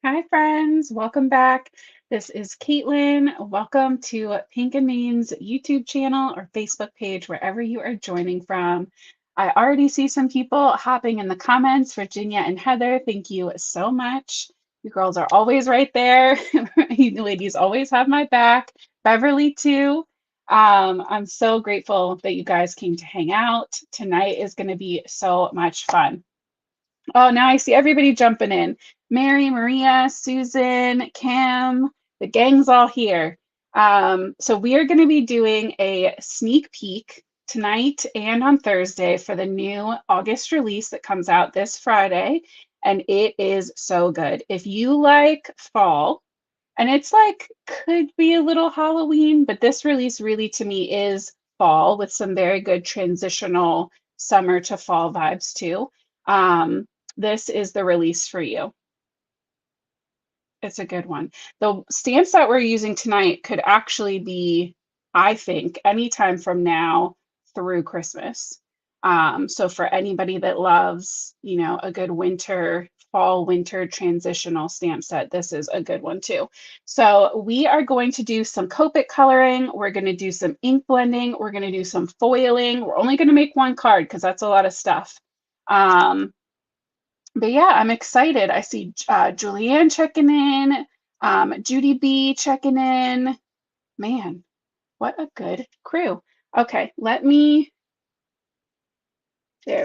Hi, friends. Welcome back. This is Caitlin. Welcome to Pink and Main's YouTube channel or Facebook page, wherever you are joining from. I already see some people hopping in the comments. Virginia and Heather, thank you so much. You girls are always right there. You ladies always have my back. Beverly, too. I'm so grateful that you guys came to hang out. Tonight is going to be so much fun. Oh, now I see everybody jumping in. Mary, Maria, Susan, Kim, the gang's all here. So we are going to be doing a sneak peek tonight and on Thursday for the new August release that comes out this Friday. And it is so good. If you like fall, and it's like could be a little Halloween, but this release really to me is fall with some very good transitional summer to fall vibes too. This is the release for you. It's a good one. The stamps that we're using tonight could actually be, I think, anytime from now through Christmas. So for anybody that loves, a good fall winter transitional stamp set, this is a good one too. So we are going to do some Copic coloring. We're going to do some ink blending. We're going to do some foiling. We're only going to make one card because that's a lot of stuff. But yeah, I'm excited. I see Julianne checking in, Judy B checking in. Man, what a good crew. Okay, there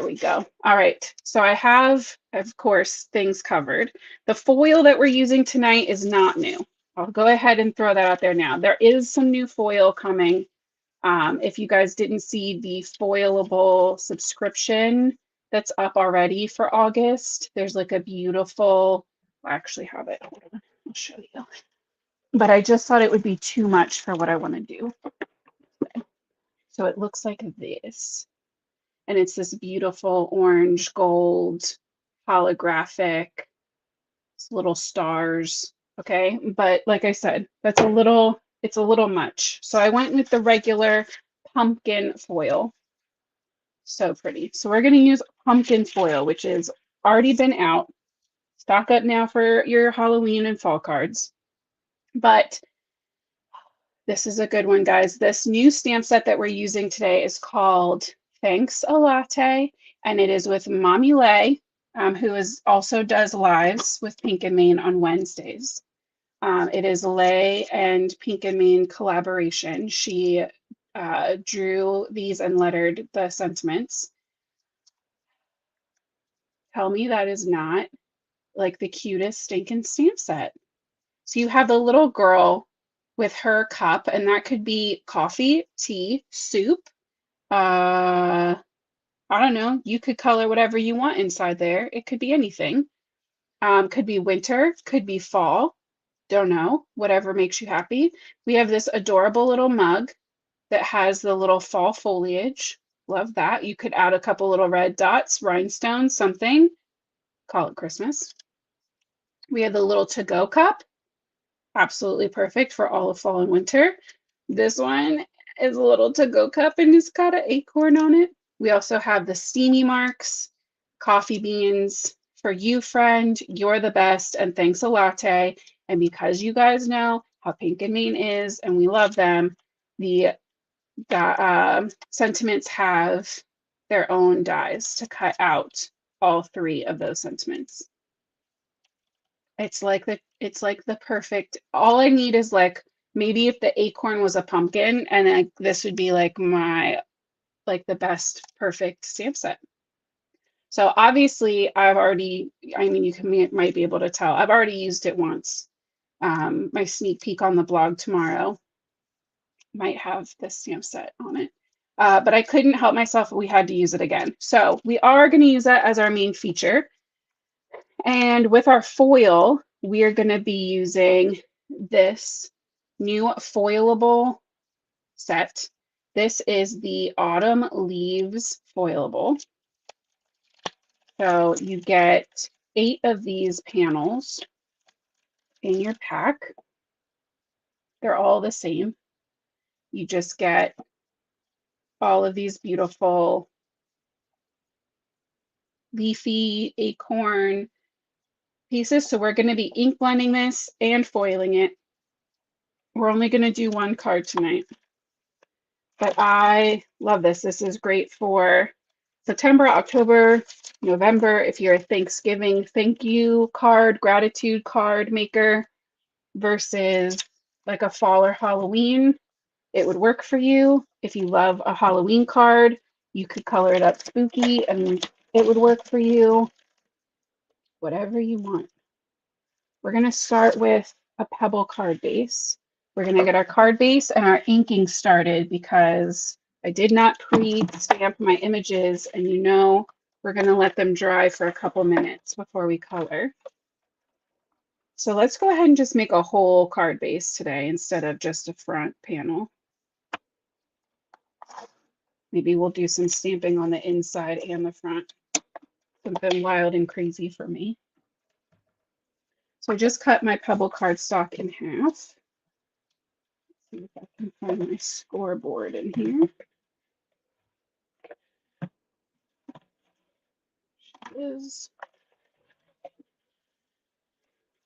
we go. All right, so I have, of course, things covered. The foil that we're using tonight is not new. I'll go ahead and throw that out there now. There is some new foil coming. If you guys didn't see the foilable subscription that's up already for August, there's like a beautiful, I actually have it. Hold on, I'll show you. But I just thought it would be too much for what I want to do. So it looks like this. And it's this beautiful orange gold holographic little stars. Okay. But like I said, it's a little much. So I went with the regular pumpkin foil. So pretty. So we're going to use pumpkin foil, which is already been out. Stock up now for your Halloween and fall cards. But this is a good one, guys. This new stamp set that we're using today is called Thanks a Latte, and it is with Mommy Lay, who also does lives with Pink and Main on Wednesdays. It is Lay and Pink and Main collaboration. She drew these and lettered the sentiments. Tell me that is not like the cutest stinking stamp set. So you have the little girl with her cup, and that could be coffee, tea, soup. I don't know. You could color whatever you want inside there. It could be anything. Could be winter, could be fall. Don't know. Whatever makes you happy. We have this adorable little mug that has the little fall foliage. Love that. You could add a couple little red dots, rhinestones, something. Call it Christmas. We have the little to-go cup. Absolutely perfect for all of fall and winter. This one is a little to-go cup and it's got an acorn on it. We also have the steamy marks, coffee beans. For you, friend, you're the best, and thanks a latte. And because you guys know how Pink and Main is and we love them, the sentiments have their own dies to cut out all three of those sentiments. It's like the perfect, all I need is like maybe if the acorn was a pumpkin and like this would be like the best perfect stamp set. So obviously I mean you might be able to tell, I've already used it once. My sneak peek on the blog tomorrow might have this stamp set on it. But I couldn't help myself, we had to use it again. So we are going to use that as our main feature. And with our foil, we are going to be using this new foilable set. This is the Autumn Leaves foilable. So you get 8 of these panels in your pack. They're all the same. You just get all of these beautiful leafy acorn pieces. So we're going to be ink blending this and foiling it. We're only going to do one card tonight. But I love this. This is great for September, October, November. If you're a Thanksgiving thank you card, gratitude card maker versus like a fall or Halloween, it would work for you. If you love a Halloween card, you could color it up spooky and it would work for you. Whatever you want. We're going to start with a pebble card base. We're going to get our card base and our inking started because I did not pre-stamp my images, and you know we're going to let them dry for a couple minutes before we color. So let's go ahead and just make a whole card base today instead of just a front panel. Maybe we'll do some stamping on the inside and the front. Something wild and crazy for me. So I just cut my pebble cardstock in half. See if I can find my scoreboard in here.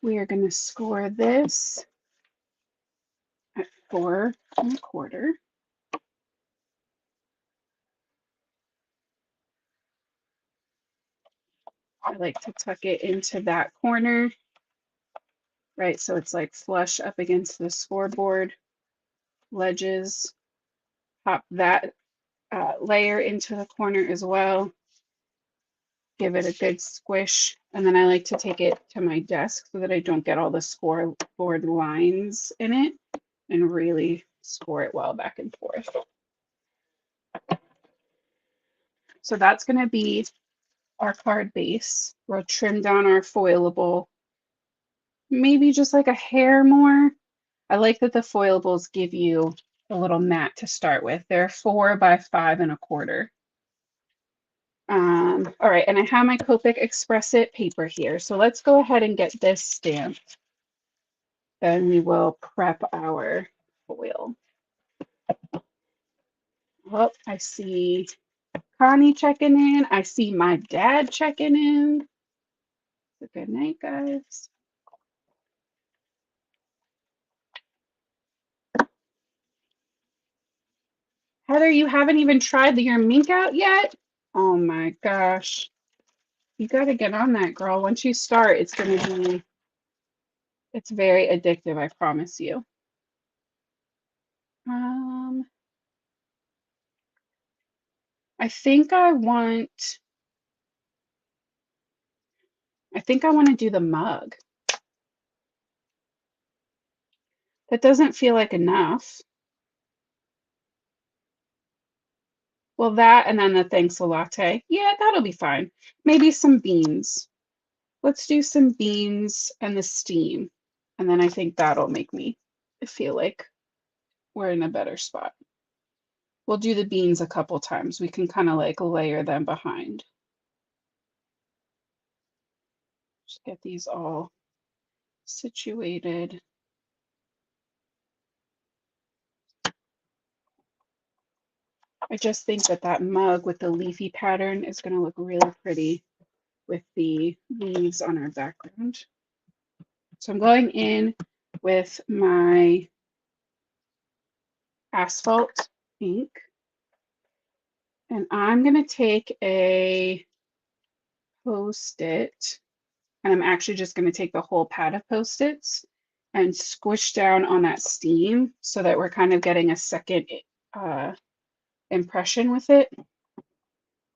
We are going to score this at 4 1/4. I like to tuck it into that corner, right? So it's like flush up against the scoreboard ledges. Pop that layer into the corner as well. Give it a good squish. And then I like to take it to my desk so that I don't get all the scoreboard lines in it, and really score it well back and forth. So that's going to be our card base. We'll trim down our foilable, maybe just like a hair more. I like that the foilables give you a little mat to start with. They're 4 by 5 1/4. All right, and I have my Copic Express It paper here. So let's go ahead and get this stamped. Then we will prep our foil. Oh, I see Connie checking in. I see my dad checking in. Good night, guys. Heather, you haven't even tried your mink out yet? Oh my gosh. You got to get on that, girl. Once you start, it's going to be, it's very addictive, I promise you. I think I want to do the mug. That doesn't feel like enough. Well, that and then the thanks a latte. Yeah, that'll be fine. Maybe some beans. Let's do some beans and the steam. And then I think that'll make me feel like we're in a better spot. We'll do the beans a couple times. We can kind of like layer them behind. Just get these all situated. I just think that that mug with the leafy pattern is going to look really pretty with the leaves on our background. So I'm going in with my asphalt ink, and I'm going to take a Post-it, and I'm actually just going to take the whole pad of Post-its and squish down on that steam so that we're kind of getting a second impression with it.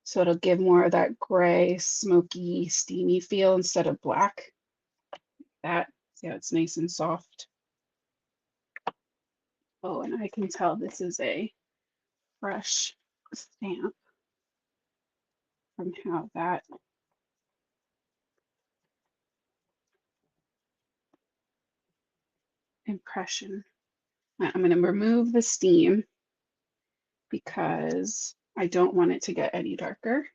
So it'll give more of that gray, smoky, steamy feel instead of black. That, see how it's nice and soft. Oh, and I can tell this is a fresh stamp from how that impression. I'm going to remove the steam because I don't want it to get any darker.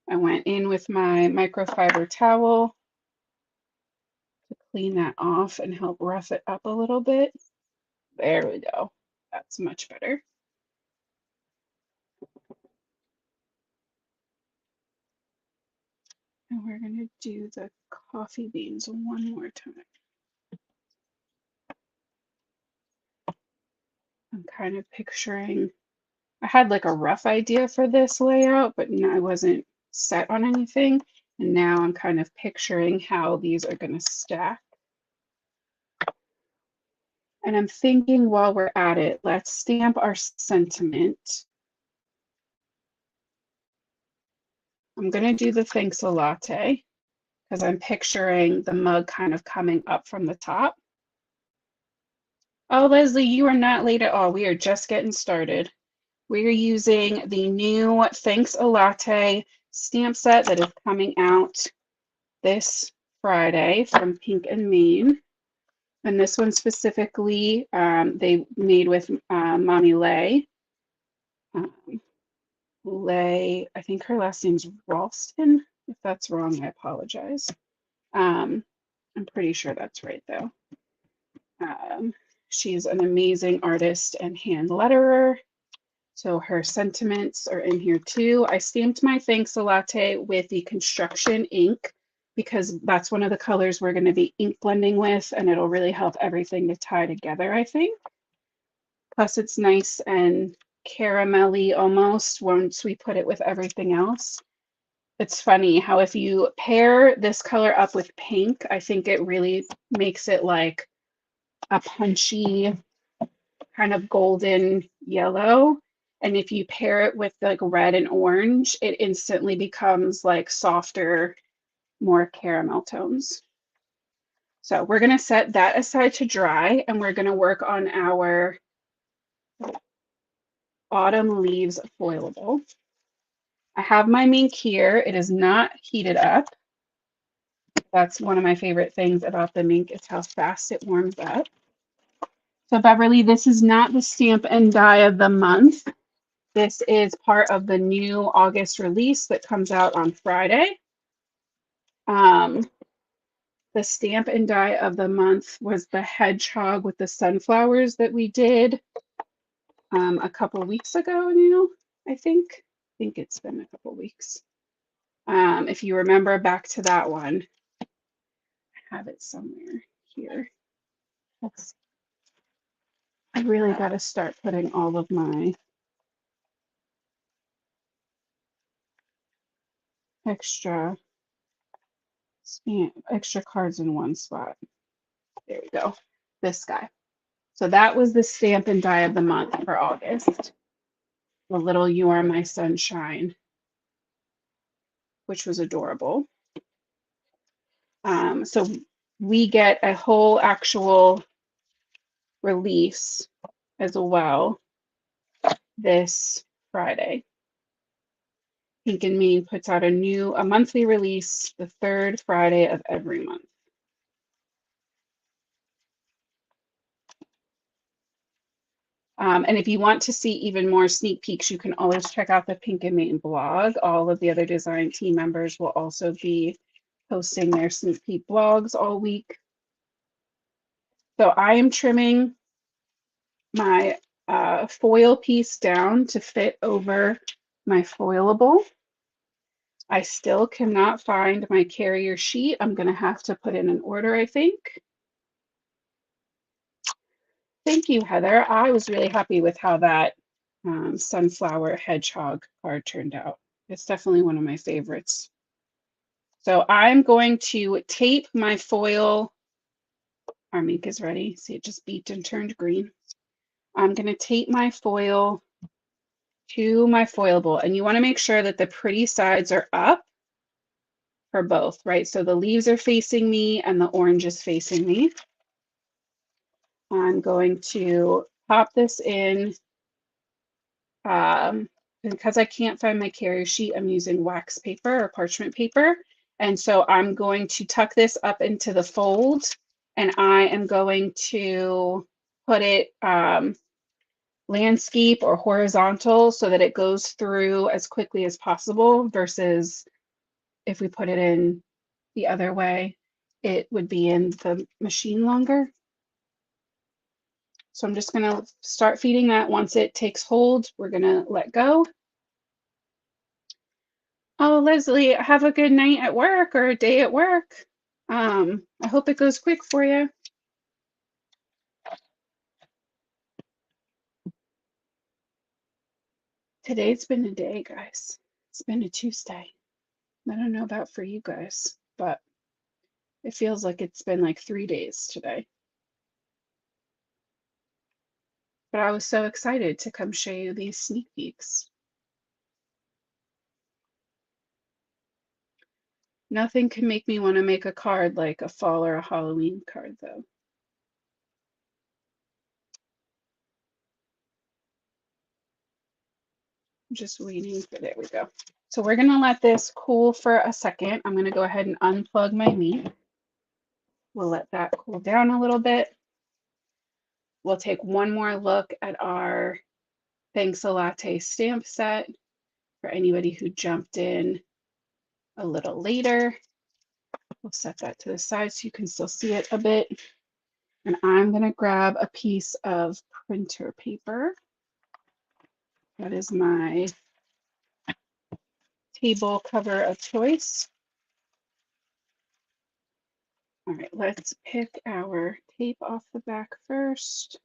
I went in with my microfiber towel to clean that off and help rough it up a little bit. There we go. That's much better. And we're going to do the coffee beans one more time. I'm kind of picturing, I had like a rough idea for this layout, but I wasn't set on anything. And now I'm kind of picturing how these are going to stack. And I'm thinking while we're at it, let's stamp our sentiment. I'm going to do the thanks a latte because I'm picturing the mug kind of coming up from the top. Oh, Leslie, you are not late at all. We are just getting started. We're using the new Thanks a Latte stamp set that is coming out this Friday from Pink and Mean. And this one specifically, they made with Mommy Lay. Lay, I think her last name's Ralston. If that's wrong, I apologize. I'm pretty sure that's right, though. She's an amazing artist and hand letterer. So her sentiments are in here too. I stamped my Thanks a Latte with the construction ink because that's one of the colors we're going to be ink blending with, and it'll really help everything to tie together, I think. Plus it's nice and caramelly almost once we put it with everything else. It's funny how if you pair this color up with pink, I think it really makes it like a punchy kind of golden yellow. And if you pair it with like red and orange, it instantly becomes like softer, more caramel tones. So we're going to set that aside to dry, and we're going to work on our autumn leaves foilable. I have my mink here. It is not heated up. That's one of my favorite things about the mink is how fast it warms up. So Beverly, this is not the stamp and die of the month. This is part of the new August release that comes out on Friday. The stamp and die of the month was the hedgehog with the sunflowers that we did a couple weeks ago now, I think. I think it's been a couple weeks. If you remember back to that one, I have it somewhere here. I really got to start putting all of my extra cards in one spot. There we go. This guy. So that was the stamp and die of the month for August. The little You Are My Sunshine, which was adorable. So we get a whole actual release as well this Friday. Pink and Mean puts out a monthly release the third Friday of every month. And if you want to see even more sneak peeks, you can always check out the Pink and Mean blog. All of the other design team members will also be posting their sneak peek blogs all week. So I am trimming my foil piece down to fit over my foilable. I still cannot find my carrier sheet. I'm going to have to put in an order, I think. Thank you, Heather. I was really happy with how that sunflower hedgehog card turned out. It's definitely one of my favorites. So I'm going to tape my foil. Our ink is ready. See, it just beeped and turned green. I'm going to tape my foil to my foilable, and you want to make sure that the pretty sides are up for both, right? So the leaves are facing me and the orange is facing me. I'm going to pop this in. Because I can't find my carrier sheet, I'm using wax paper or parchment paper. And so I'm going to tuck this up into the fold, and I am going to put it landscape or horizontal so that it goes through as quickly as possible, versus if we put it in the other way, it would be in the machine longer. So I'm just going to start feeding that. Once it takes hold, we're going to let go. Oh, Leslie, have a good night at work or a day at work. I hope it goes quick for you. Today's been a day, guys. It's been a Tuesday. I don't know about for you guys, but it feels like it's been like 3 days today. But I was so excited to come show you these sneak peeks. Nothing can make me want to make a card like a fall or a Halloween card, though. I'm just waiting for, there we go. So we're gonna let this cool for a second. I'm gonna go ahead and unplug my meat. We'll let that cool down a little bit. We'll take one more look at our Thanks a Latte stamp set for anybody who jumped in a little later. We'll set that to the side so you can still see it a bit. And I'm going to grab a piece of printer paper. That is my table cover of choice. All right, let's pick our tape off the back first.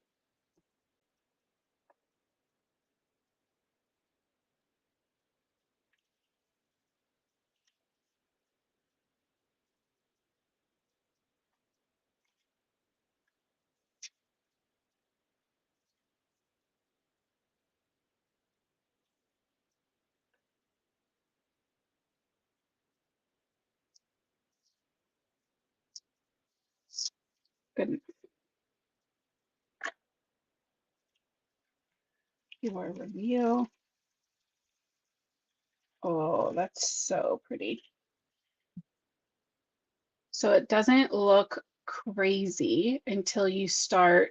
Good. Your review. Oh, that's so pretty. So it doesn't look crazy until you start,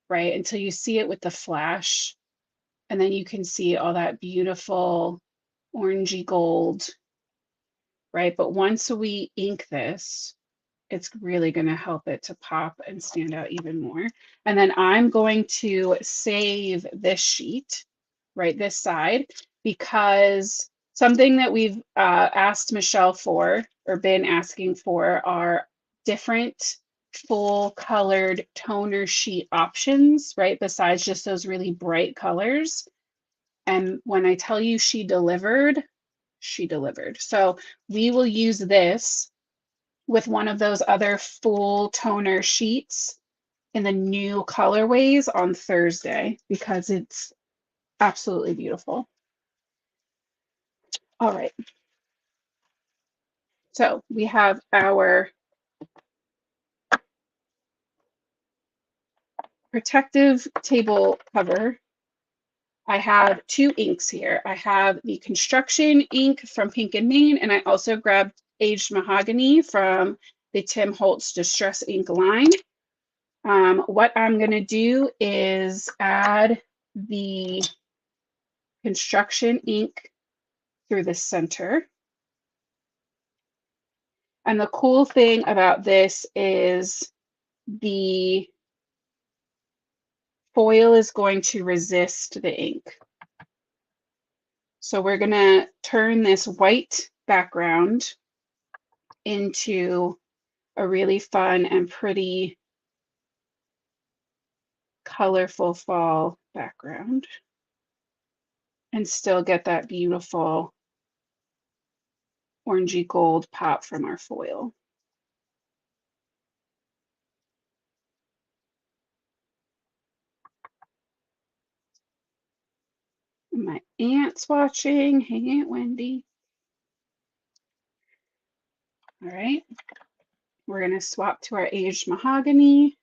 right? Until you see it with the flash, and then you can see all that beautiful orangey gold, right? But once we ink this, it's really going to help it to pop and stand out even more. And then I'm going to save this sheet, right, this side, because something that we've asked Michelle for, or been asking for, are different full colored toner sheet options, right, besides just those really bright colors. And when I tell you she delivered, she delivered. So we will use this with one of those other full toner sheets in the new colorways on Thursday because it's absolutely beautiful. All right. So we have our protective table cover. I have two inks here. I have the construction ink from Pink and Main, and I also grabbed Aged Mahogany from the Tim Holtz Distress Ink line. What I'm going to do is add the construction ink through the center. And the cool thing about this is the foil is going to resist the ink. So we're going to turn this white background into a really fun and pretty colorful fall background and still get that beautiful orangey gold pop from our foil. My aunt's watching. Hey, Aunt Wendy. All right. We're going to swap to our Aged Mahogany.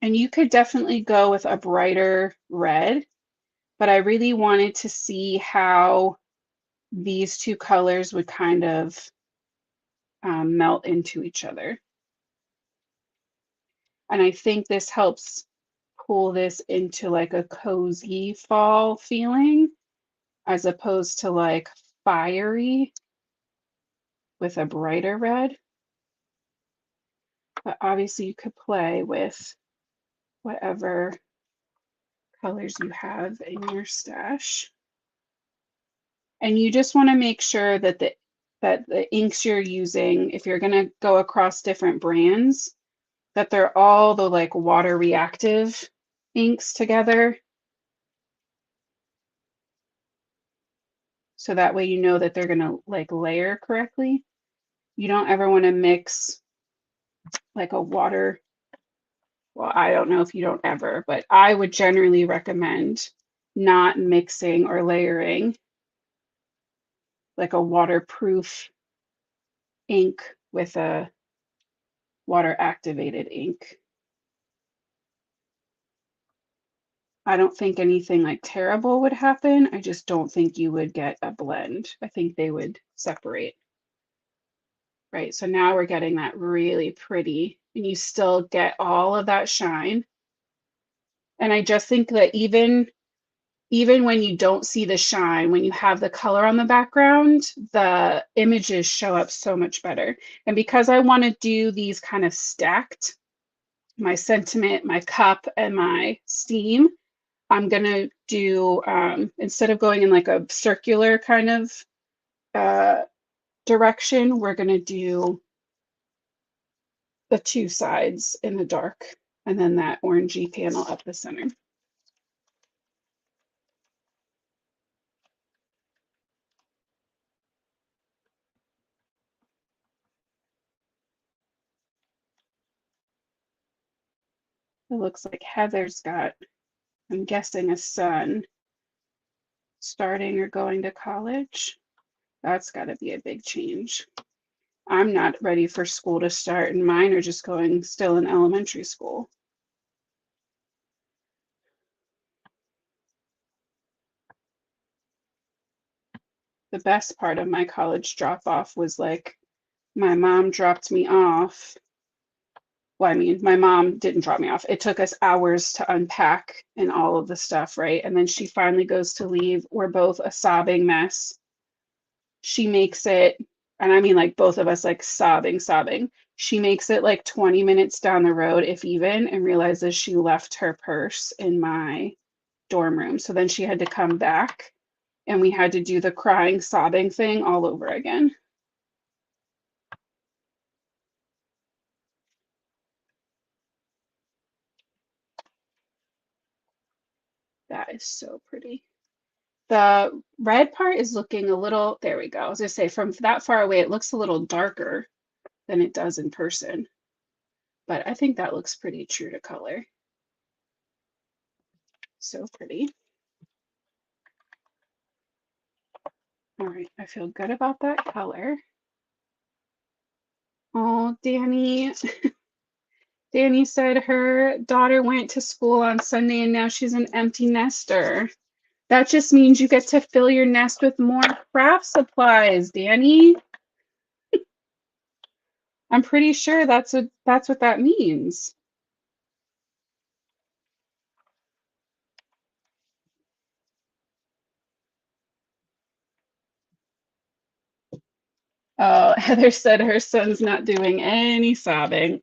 And you could definitely go with a brighter red, but I really wanted to see how these two colors would kind of melt into each other. And I think this helps pull this into like a cozy fall feeling as opposed to like fiery with a brighter red. But obviously you could play with whatever colors you have in your stash. And you just want to make sure that the inks you're using, if you're going to go across different brands, that they're all the like water reactive inks together. So that way you know that they're going to like layer correctly. You don't ever want to mix like a water. Well, I don't know if you don't ever, but I would generally recommend not mixing or layering like a waterproof ink with a water activated ink. I don't think anything like terrible would happen. I just don't think you would get a blend. I think they would separate. Right, so now we're getting that really pretty, and you still get all of that shine. And I just think that even when you don't see the shine, when you have the color on the background, the images show up so much better. And because I want to do these kind of stacked, my sentiment, my cup, and my steam, I'm going to do, instead of going in like a circular kind of direction, we're going to do the two sides in the dark and then that orangey panel up the center. It looks like Heather's got, I'm guessing, a son starting or going to college. That's got to be a big change. I'm not ready for school to start, and mine are just going still in elementary school. The best part of my college drop off was like my mom dropped me off. Well, I mean, my mom didn't drop me off. It took us hours to unpack and all of the stuff, right? And then she finally goes to leave. We're both a sobbing mess. She makes it, and I mean like both of us like sobbing. She makes it like 20 minutes down the road, if even, and realizes she left her purse in my dorm room. So then she had to come back and we had to do the crying, sobbing thing all over again. That is so pretty. The red part is looking a little, there we go. I was gonna say from that far away, it looks a little darker than it does in person. But I think that looks pretty true to color. So pretty. All right, I feel good about that color. Oh, Danny. Danny said her daughter went to school on Sunday and now she's an empty nester. That just means you get to fill your nest with more craft supplies, Danny. I'm pretty sure that's what that means. Oh, Heather said her son's not doing any sobbing.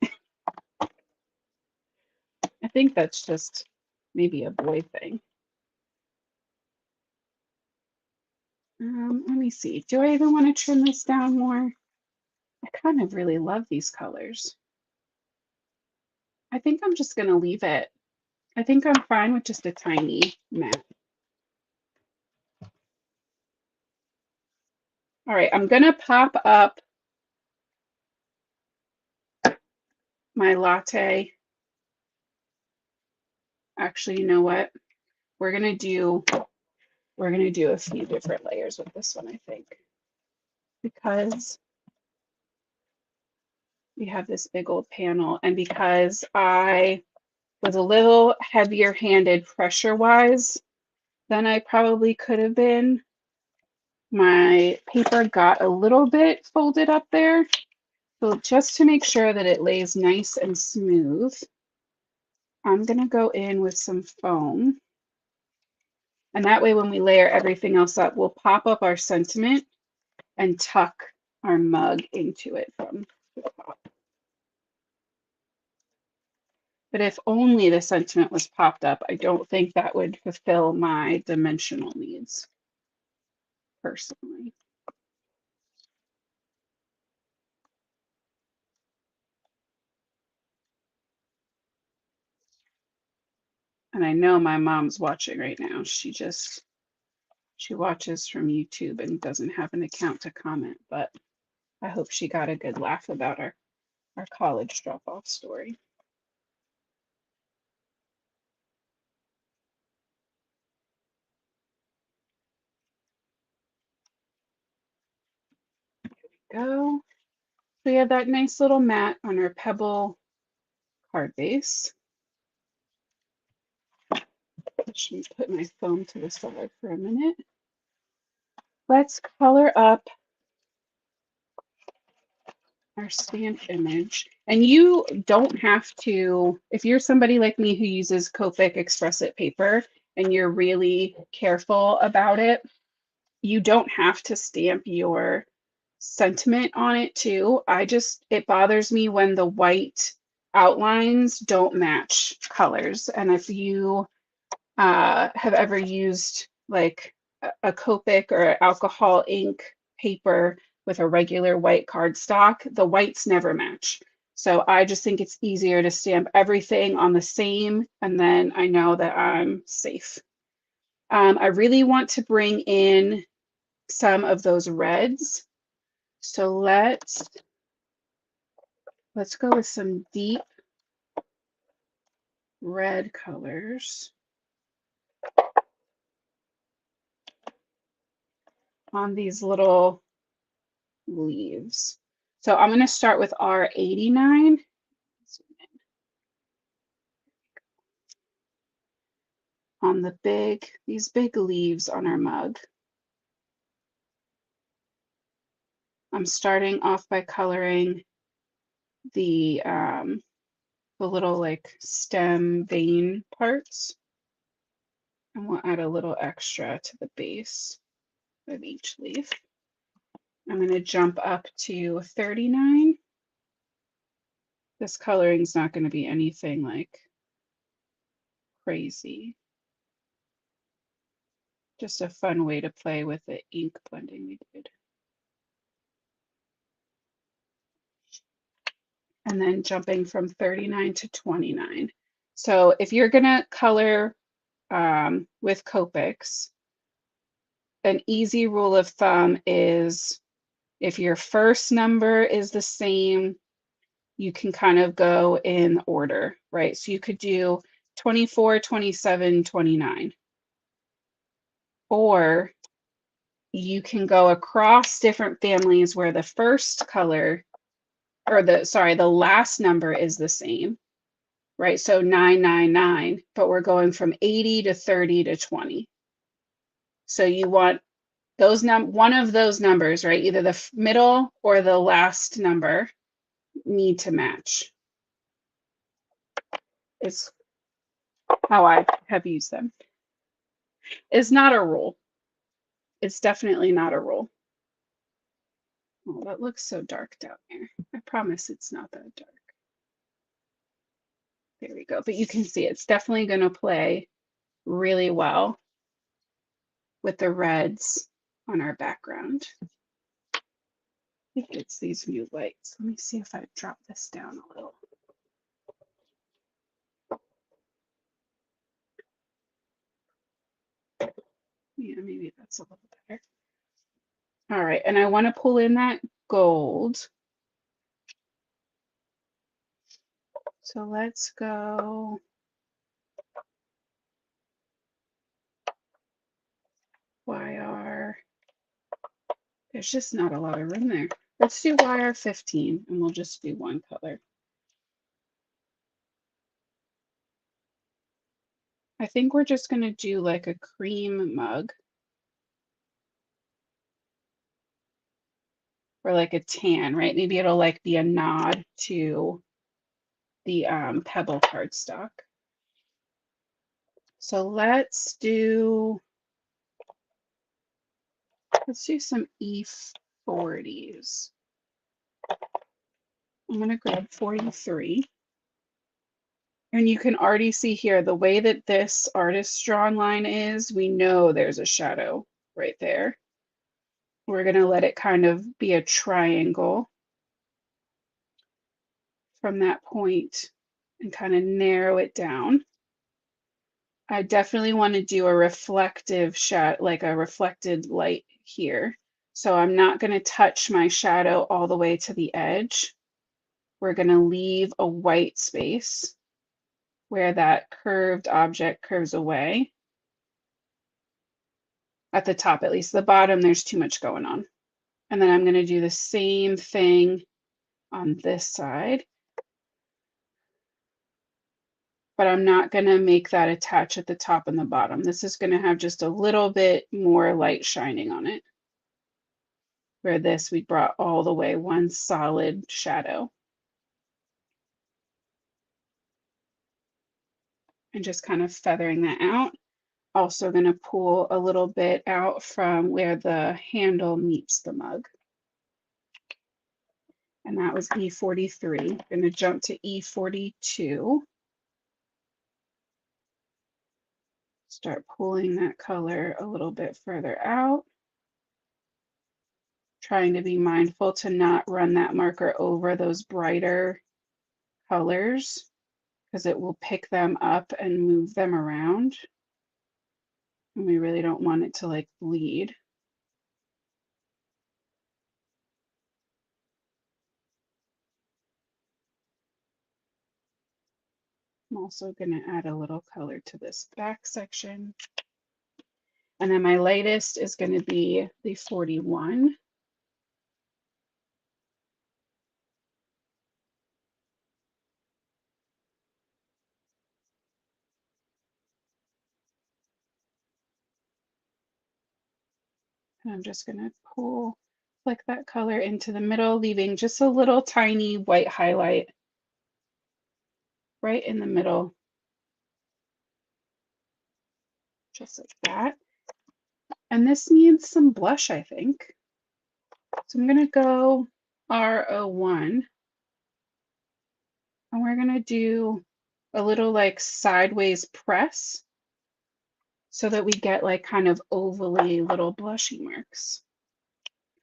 I think that's just maybe a boy thing. Let me see. Do I even want to trim this down more? I kind of really love these colors. I think I'm just going to leave it. I think I'm fine with just a tiny matte. All right, I'm going to pop up my latte. Actually, you know what? We're going to do a few different layers with this one, I think, because we have this big old panel, and because I was a little heavier handed pressure wise than I probably could have been, my paper got a little bit folded up there. So just to make sure that it lays nice and smooth, I'm going to go in with some foam. And that way when we layer everything else up, we'll pop up our sentiment and tuck our mug into it from the top. But if only the sentiment was popped up, I don't think that would fulfill my dimensional needs personally. And I know my mom's watching right now. She watches from YouTube and doesn't have an account to comment, but I hope she got a good laugh about our college drop-off story. Go. We have that nice little mat on our pebble card base. Let me put my phone to the side for a minute. Let's color up our stamp image. And you don't have to, if you're somebody like me who uses Copic Express It paper and you're really careful about it, you don't have to stamp your sentiment on it too. It bothers me when the white outlines don't match colors. And if you have ever used like a Copic or alcohol ink paper with a regular white cardstock, the whites never match. So I just think it's easier to stamp everything on the same, and then I know that I'm safe. I really want to bring in some of those reds. So let's go with some deep red colors on these little leaves. So I'm going to start with R89 on these big leaves on our mug. I'm starting off by coloring the little like stem vein parts, and we'll add a little extra to the base of each leaf. I'm going to jump up to 39. This coloring is not going to be anything like crazy. Just a fun way to play with the ink blending we did. And then jumping from 39 to 29. So if you're going to color with Copics, an easy rule of thumb is if your first number is the same, you can kind of go in order, right? So you could do 24, 27, 29. Or you can go across different families where the first color, or the last number is the same, right? So 999, but we're going from 80 to 30 to 20. So you want one of those numbers, right? Either the middle or the last number need to match. Is how I have used them. It's not a rule. It's definitely not a rule. Oh, that looks so dark down there. I promise it's not that dark. There we go. But you can see it's definitely going to play really well with the reds on our background. I think it's these new lights. Let me see if I drop this down a little. Yeah, maybe that's a little better. All right, and I want to pull in that gold. So let's go YR. There's just not a lot of room there. Let's do YR 15 and we'll just do one color. I think we're just going to do like a cream mug or like a tan, right? Maybe it'll like be a nod to the pebble cardstock. So let's do some E40s. I'm going to grab 43. And you can already see here, the way that this artist's drawn line is, we know there's a shadow right there. We're going to let it kind of be a triangle from that point and kind of narrow it down. I definitely want to do a reflective shadow, like a reflected light here. So I'm not going to touch my shadow all the way to the edge. We're going to leave a white space where that curved object curves away. At the top, at least. The bottom, there's too much going on. And then I'm going to do the same thing on this side. But I'm not going to make that attach at the top and the bottom. This is going to have just a little bit more light shining on it. Where this, we brought all the way one solid shadow. And just kind of feathering that out. Also going to pull a little bit out from where the handle meets the mug. And that was E43. I'm going to jump to E42. Start pulling that color a little bit further out. Trying to be mindful to not run that marker over those brighter colors because it will pick them up and move them around. And we really don't want it to like bleed. I'm also going to add a little color to this back section. And then my lightest is going to be the 41. And I'm just going to flick that color into the middle, leaving just a little tiny white highlight right in the middle. Just like that. And this needs some blush, I think. So I'm going to go R01. And we're going to do a little like sideways press so that we get like kind of ovally little blushy marks.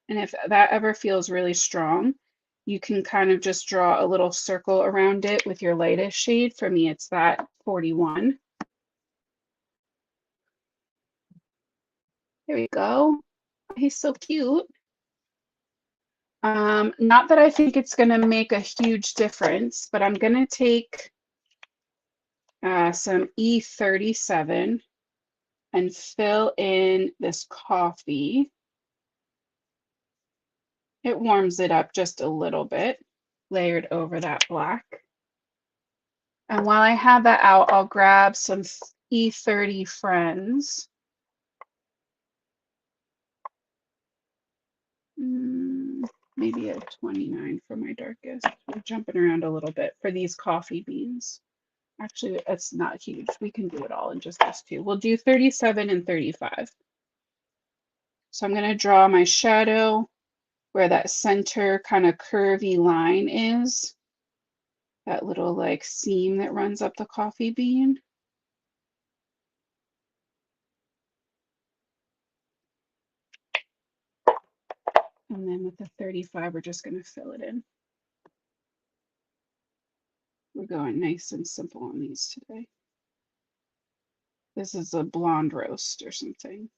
And if that ever feels really strong, you can kind of just draw a little circle around it with your lightest shade. For me, it's that 41. There we go. He's so cute. Not that I think it's going to make a huge difference, but I'm going to take some E37 and fill in this coffee. It warms it up just a little bit, layered over that black. And while I have that out, I'll grab some E30 Friends. Maybe a 29 for my darkest. We're jumping around a little bit for these coffee beans. Actually, it's not huge. We can do it all in just these two. We'll do 37 and 35. So I'm going to draw my shadow where that center kind of curvy line is. That little like seam that runs up the coffee bean. And then with the 35, we're just going to fill it in. We're going nice and simple on these today. This is a blonde roast or something.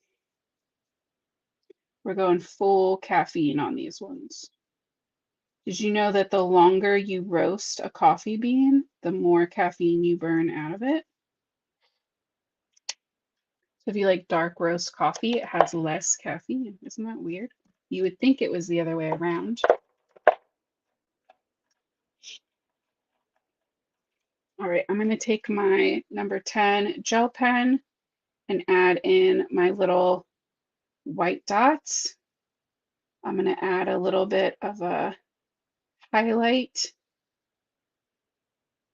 We're going full caffeine on these ones. Did you know that the longer you roast a coffee bean, the more caffeine you burn out of it? So if you like dark roast coffee, it has less caffeine. Isn't that weird? You would think it was the other way around. All right, I'm going to take my number 10 gel pen and add in my little white dots. I'm going to add a little bit of a highlight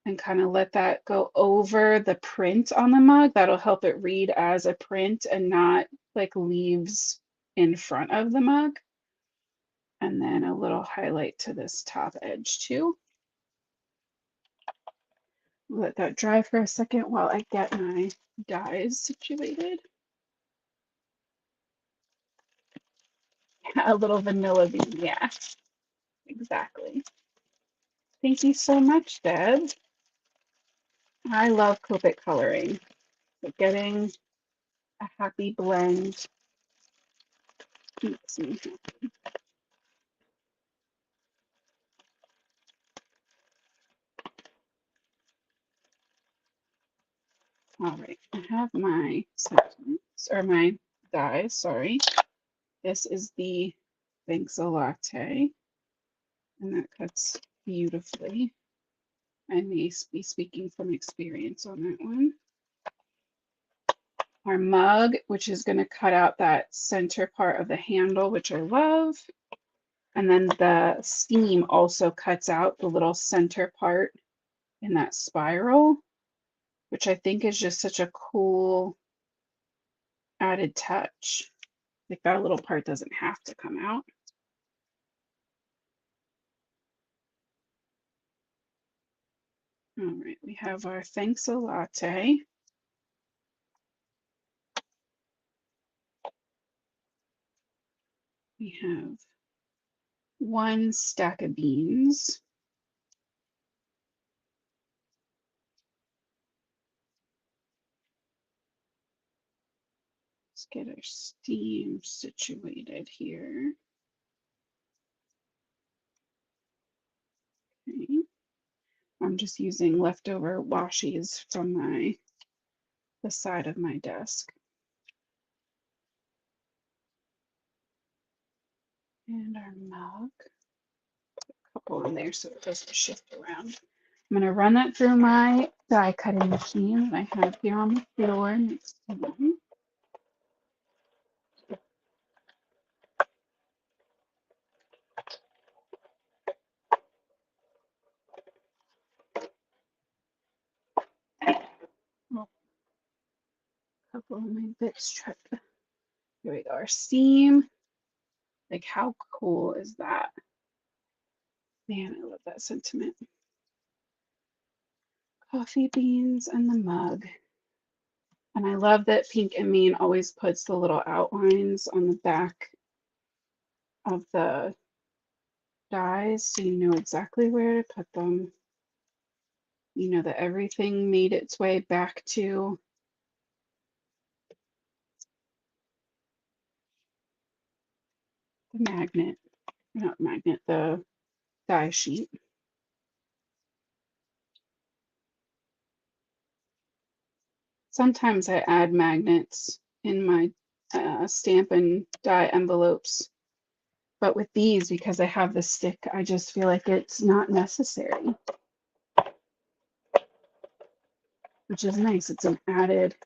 and kind of let that go over the print on the mug. That'll help it read as a print and not like leaves in front of the mug. And then a little highlight to this top edge too. Let that dry for a second while I get my dyes situated. A little vanilla bean, yeah, exactly. Thank you so much, Deb. I love Copic coloring. So getting a happy blend makes me happy. All right, I have my substance, or my dyes, sorry. This is the Thanks a Latte, and that cuts beautifully. I may be speaking from experience on that one. Our mug, which is going to cut out that center part of the handle, which I love. And then the steam also cuts out the little center part in that spiral, which I think is just such a cool added touch. Like that little part doesn't have to come out. All right, we have our Thanks a Latte. We have one stack of beans. Let's get our steam situated here. Okay. I'm just using leftover washies from the side of my desk. And our mug, a couple in there so it doesn't shift around. I'm going to run that through my die cutting machine that I have here on the floor next to me. Oh, a couple of my bits tried. Here we go. Our steam. Like, how cool is that? Man, I love that sentiment. Coffee beans and the mug. And I love that Pink and Mean always puts the little outlines on the back of the dies so you know exactly where to put them. You know that everything made its way back to the magnet, not magnet, the die sheet. Sometimes I add magnets in my stamp and die envelopes, but with these, because I have the stick, I just feel like it's not necessary, which is nice. It's an added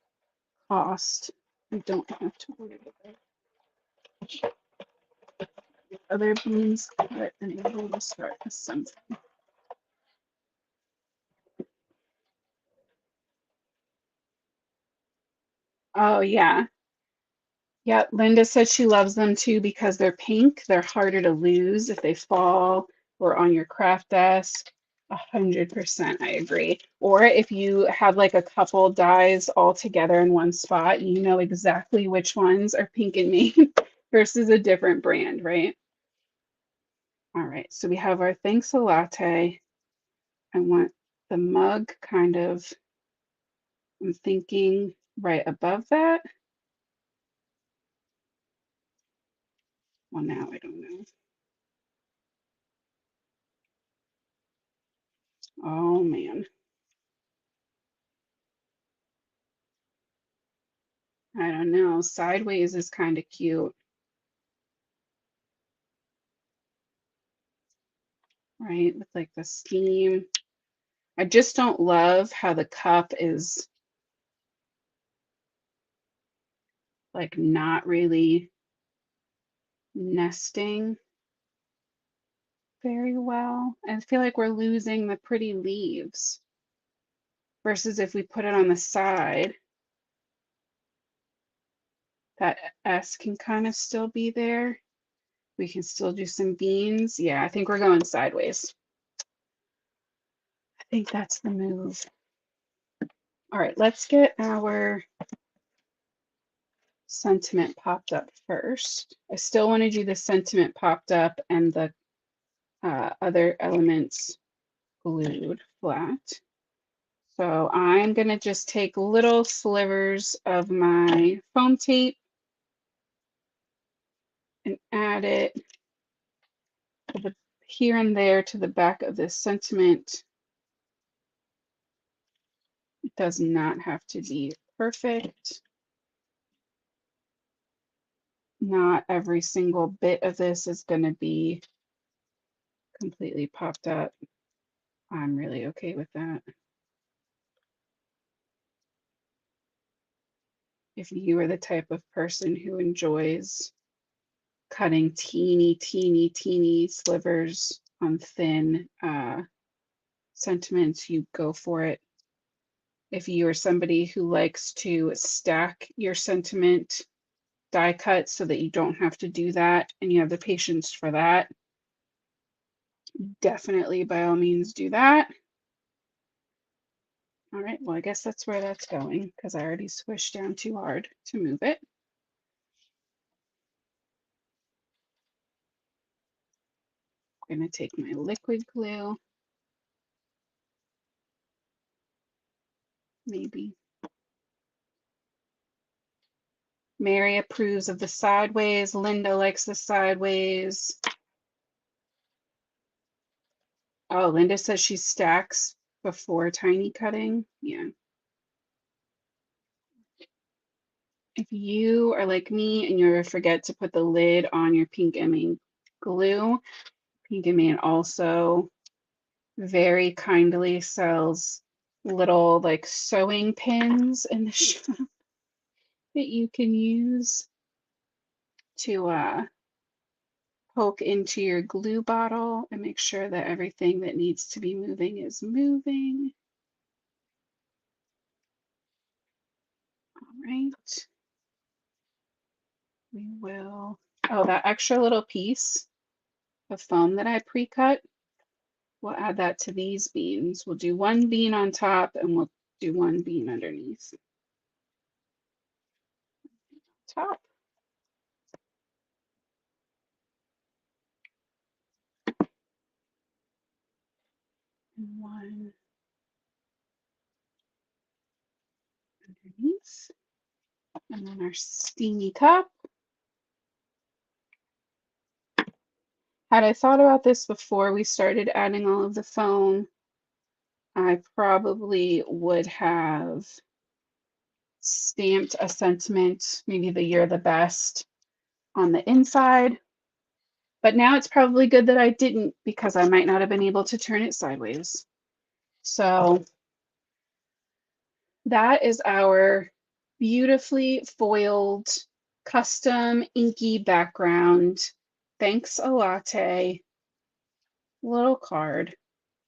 cost. I don't have to worry about other beans, but then able to start assembling. Oh yeah. Yep, Linda said she loves them too because they're pink. They're harder to lose if they fall or on your craft desk. 100%, I agree. Or if you have like a couple dies all together in one spot, you know exactly which ones are pink and me versus a different brand, right? All right, so we have our Thanks a Latte. I want the mug kind of, I'm thinking right above that. Well, now I don't know. Oh man. I don't know. Sideways is kind of cute, right? With like the steam. I just don't love how the cup is like not really nesting very well. I feel like we're losing the pretty leaves versus if we put it on the side, that S can kind of still be there. We can still do some beans. Yeah, I think we're going sideways. I think that's the move. All right, let's get our sentiment popped up first. I still want to do the sentiment popped up and the other elements glued flat. So I'm going to just take little slivers of my foam tape and add it to the, here and there to the back of this sentiment. It does not have to be perfect. Not every single bit of this is going to be completely popped up. I'm really okay with that. If you are the type of person who enjoys cutting teeny slivers on thin sentiments, you go for it. If you are somebody who likes to stack your sentiment die cut so that you don't have to do that and you have the patience for that, definitely by all means do that. All right, well, I guess that's where that's going because I already squished down too hard to move it. I'm going to take my liquid glue, maybe. Mary approves of the sideways. Linda likes the sideways. Oh, Linda says she stacks before tiny cutting. Yeah. If you are like me and you forget to put the lid on your pink and main glue, Pink and Man also very kindly sells little like sewing pins in the shop that you can use to poke into your glue bottle and make sure that everything that needs to be moving is moving. All right. We will, oh, that extra little piece of foam that I pre-cut, we'll add that to these beans. We'll do one bean on top and we'll do one bean underneath. Top. And one underneath. And then our steamy cup. Had I thought about this before we started adding all of the foam, I probably would have stamped a sentiment, maybe the "You're the best" on the inside. But now it's probably good that I didn't because I might not have been able to turn it sideways. So that is our beautifully foiled custom inky background. Thanks a latte little card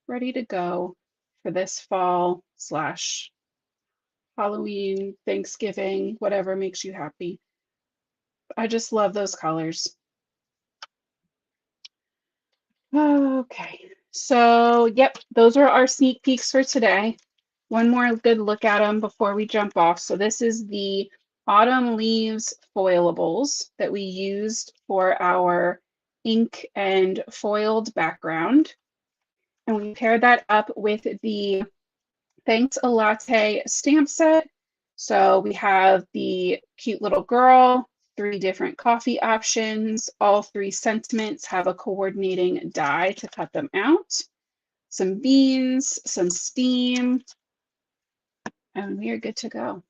ready to go for this fall slash Halloween, Thanksgiving, whatever makes you happy. I just love those colors. Okay, so yep, those are our sneak peeks for today. One more good look at them before we jump off. So this is the Autumn Leaves Foilables that we used for our ink and foiled background. And we paired that up with the Thanks a Latte stamp set. So we have the cute little girl, 3 different coffee options. All 3 sentiments have a coordinating die to cut them out. Some beans, some steam, and we are good to go.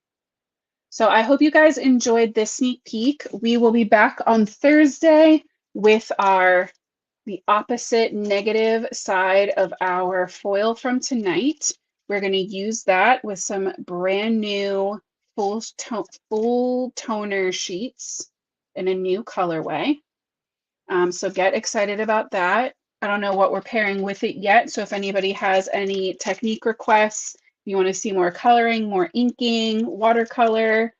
So I hope you guys enjoyed this sneak peek. We will be back on Thursday with the opposite negative side of our foil from tonight. We're going to use that with some brand new full toner sheets in a new colorway. So get excited about that. I don't know what we're pairing with it yet. So if anybody has any technique requests, you want to see more coloring, more inking, watercolor,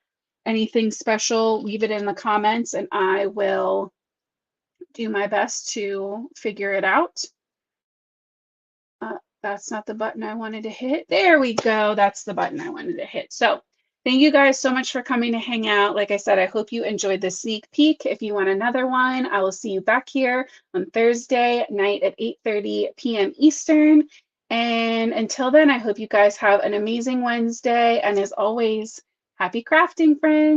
anything special, leave it in the comments and I will do my best to figure it out. that's not the button I wanted to hit. There we go. That's the button I wanted to hit. So thank you guys so much for coming to hang out. Like I said, I hope you enjoyed this sneak peek. If you want another one, I will see you back here on Thursday night at 8:30 p.m. Eastern. And until then, I hope you guys have an amazing Wednesday. And as always, happy crafting, friends.